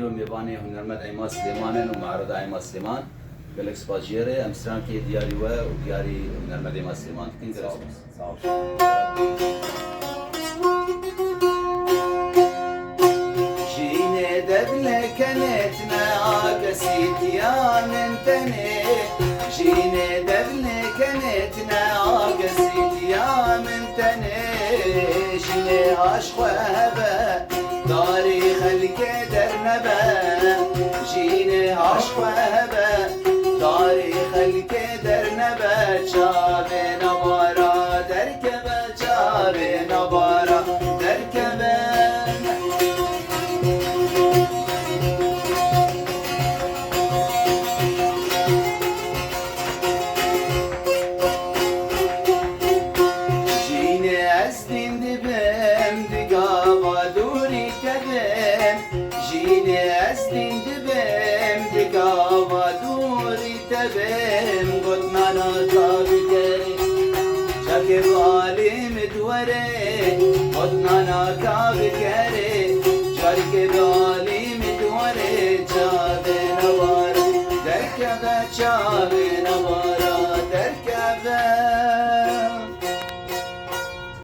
و میوانی هنرمند ایما سلیمانن و معرض ایما سلیمان گلکس باجیره امسترام که دیاری و دیاری هنرمند ایما سلیمان کن گلکس جینه دبل کنتنا آگسیتیان انتنه جینه دبل کنتنا آگسیتیان انتنه جینه عشق هبه داری خلق در نبه جینه عشق هبه داری خلق در نبه چاوه نبارا در کبه چاوه نبارا در کبه جینه از دین دبم دگاه دوری تبم جینه از دین دبم دگاه دوری تبم قطنانا تابی کری جاک بالیم دوره قطنانا تابی کری جاک بالیم دوره چاوه نوار درکبه چاوه نوار